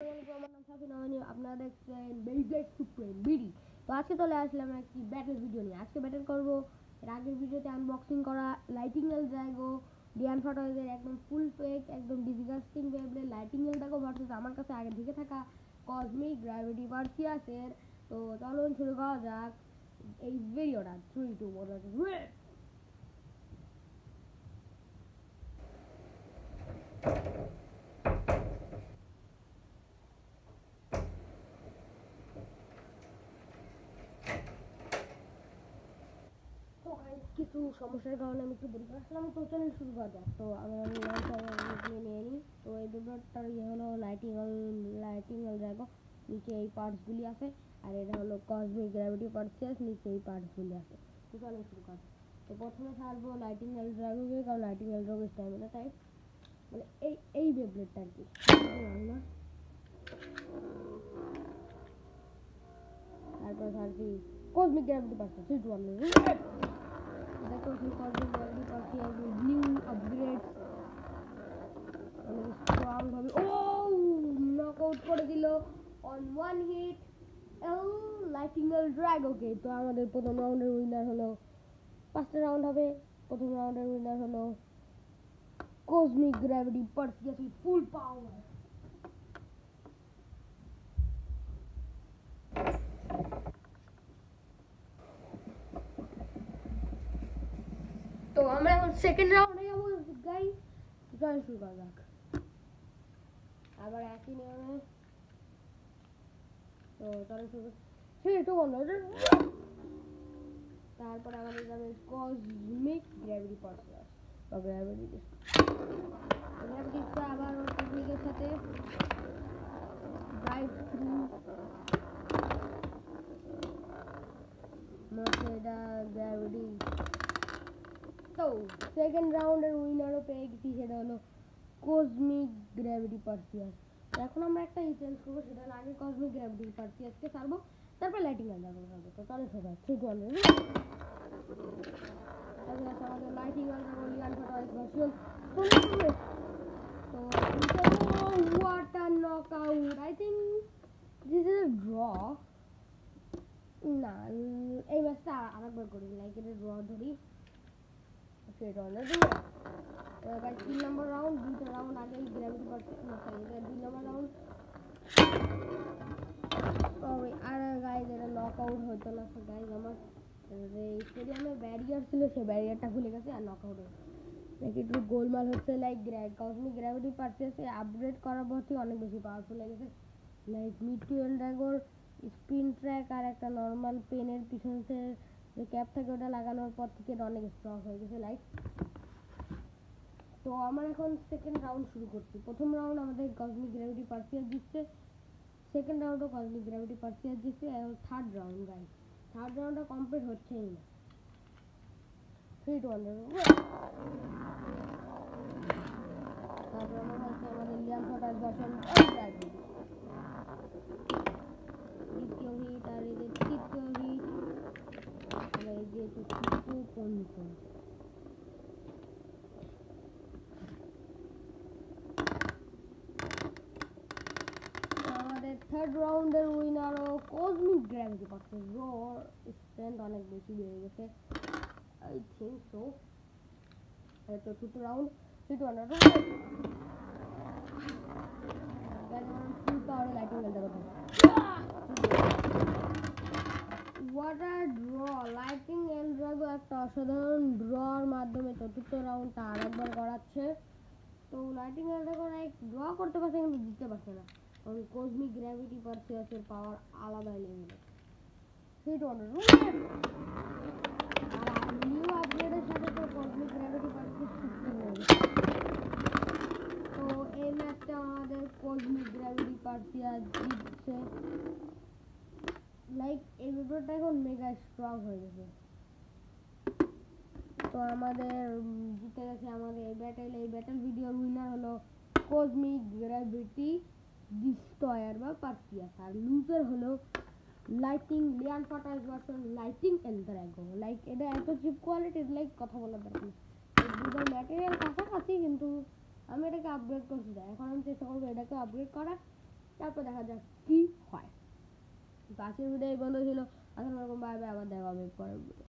আমার নাম সাফিন আমানি, আপনারা দেখছেন বেইব্লেড সুপ্রিম বিডি। তো আজকে চলে আসলাম একটি ব্যাটেল ভিডিও নিয়ে। আজকে ব্যাটেল করব এর আগের ভিডিওতে আনবক্সিং করা লাইটিং এল ড্রাগো ডিয়ান ফটোজের একদম ফুল ফেক একদম ডিসগাস্টিং বেইব্লেড লাইটিং এল ড্রাগো ভার্সেস আমার কাছে আগে থেকে থাকা কসমিক গ্র্যাভিটি ভার্সিয়াসের। তো চলুন শুরু করা যাক এই ভিডিওটা। 3 2 1 কিছু সমস্যার কারণে আমি একটু দেরি করে আসলাম। তো চ্যানেল শুরু করা যাক। তো আমি নিয়ে নিই। তো এই ভিডিওটার হলো লাইটিং এল ড্রাগো, নিচে এই পার্টসগুলি আছে, আর এটা হলো কসমিক গ্র্যাভিটি ভার্সিয়াস, নিচে এই পার্টসগুলি আছে। তো চ্যানেল শুরু করা যাক। তো প্রথমে ছাড়বো লাইটিং এল ড্রাগোকে, কারণ লাইটিং এল ড্রাগো স্ট্যামিনা টাইপ, মানে এই বেবলেটটা আর কি না। তারপর ছাড়ছি কসমিক গ্র্যাভিটি ভার্সিয়াস দেখো Cosmic Gravity Versius new upgrade অনেক স্ট্রং হবে। ও নকআউট করে দিল on one hit L Lightning L ড্রাগোকে। তো আমাদের প্রথম রাউন্ডের উইনার হলো, 5টা রাউন্ড হবে। প্রথম রাউন্ডের উইনার হলো কসমিক গ্র্যাভিটি ভার্সিয়াস উইথ ফুল পাওয়ার। তো আমরা এখন সেকেন্ড রাউন্ডে যাবো গাইস। চল শুরু করা যাক। আবার একই নিয়মে। তো চল শুরু সেটা বলো। তারপর আমাদের যাবে কসমিক গ্র্যাভিটি ভার্সিয়াস বা গ্র্যাভিটিটা আবার ওর টেকনিকের সাথে ড্রাইভ থ্রু এটা গ্র্যাভিটি। তো সেকেন্ড রাউন্ডের উইনারও পেয়ে গেছি, সেটা হলো কসমিক গ্র্যাভিটি ভার্সিয়াস। এখন আমরা একটা চেঞ্জ করবো, সেটা হলো আগে কসমিক গ্র্যাভিটি ভার্সিয়াসকে ছাড়বো, তারপর লাইটিং এল ড্রাগো ছাড়বো। তো চলে সবাই 3 2 1 আমাদের লাইটিং এল ড্রাগো ডিয়ান ফটোজের ভার্সন। তো what a knockout! I think this is a draw. না এই ম্যাচটা আরেকবার করি, লাইক এটা ড্র ধরি। সেটা হলো 3 নম্বর রাউন্ড, 2টা রাউন্ড আগে গ্র্যাভিটি ভার্সিয়াস না, এটা 2 নম্বর রাউন্ড। সরি আর গাইজ এটা নকআউট হতো না। গাইজ আমার স্টেডিয়ামে ব্যারিয়ার ছিল, সেই ব্যারিয়ারটা খুলে গেছে আর নকআউট হয়েছে। একটু গোলমাল হচ্ছে। লাইক কসমিক গ্র্যাভিটি ভার্সিয়াসে আপগ্রেড করার পর থেকে অনেক বেশি পাওয়ারফুল হয়ে গেছে। লাইক মিটু এল ড্রাগোর স্পিন ট্র্যাক আর একটা নর্মাল পেনের পিছনে যে ক্যাপ থাকে ওটা লাগানোর পর থেকে এটা অনেক স্ট্রং হয়ে গেছে। লাইক তো আমার এখন সেকেন্ড রাউন্ড শুরু করছি। প্রথম রাউন্ড আমাদের কসমিক গ্র্যাভিটি ভার্সিয়াস জিতছে, সেকেন্ড রাউন্ডও কসমিক গ্র্যাভিটি ভার্সিয়াস জিতছে, এবং থার্ড রাউন্ড গাইস, থার্ড রাউন্ডটা কমপ্লিট হচ্ছেই না। 3 2 1 তারপর আমার হচ্ছে আমাদের ডিয়ান ফটোজের ভার্সন দ্বিতীয় হিট, আর এদের তৃতীয় হিট, এই যে তৃতীয় পঞ্চম। আমাদের থার্ড রাউন্ডের উইনারও কসমিক গ্র্যাভিটি ভার্সিয়াস। রোর স্ট্রেংথ অনেক বেশি বেড়ে গেছে, আই থিঙ্ক সো। তো 2th রাউন্ড 3 2 1 ফুল পাওয়ারে Lightning L Drago. What a draw! Lightning L Drago একটা অসাধারণ ড্রর মাধ্যমে 4th রাউন্ডটা আরেকবার করাচ্ছে। তো লাইটিং এল ড্রাগো ড্র করতে পারছে কিন্তু জিততে পারছে না, কারণ কসমিক গ্র্যাভিটি ভার্সিয়াসের পাওয়ার আলাদা লেভেলে। 3 2 1 আর নিউ আপগ্রেডের সাথে তো কসমিক গ্র্যাভিটি ভার্সিয়াস শিখতে হবে। তো এই ম্যাচটা আমাদের কসমিক গ্র্যাভিটি ভার্সিয়াস জিতছে। লাইক এই ভিডিওটা এখন মেগা স্ট্রং হয়ে গেছে। তো আমাদের জিতে গেছে আমাদের এই ব্যাটেল ভিডিওর উইনার হলো কসমিক গ্র্যাভিটি ডিস্ট্রয়ার বা ভার্সিয়াস, আর লুজার হলো lighting ডিয়ান ফটোজের version lighting L ড্রাগো। Like এটা এত চিপ কোয়ালিটির, লাইক কথা বলার দরকার নেই। দুটোর ম্যাটেরিয়াল কাছাকাছি, কিন্তু আমি এটাকে আপগ্রেড করতে চাই। এখন আমি চেষ্টা করবো এটাকে আপগ্রেড করা, তারপর দেখা যাক কি হয়। তো আজকের ভিডিও এই বন্ধ ছিল। আসসালামু আলাইকুম, বাই বাই, আবার দেখা হবে পরের ভিডিও।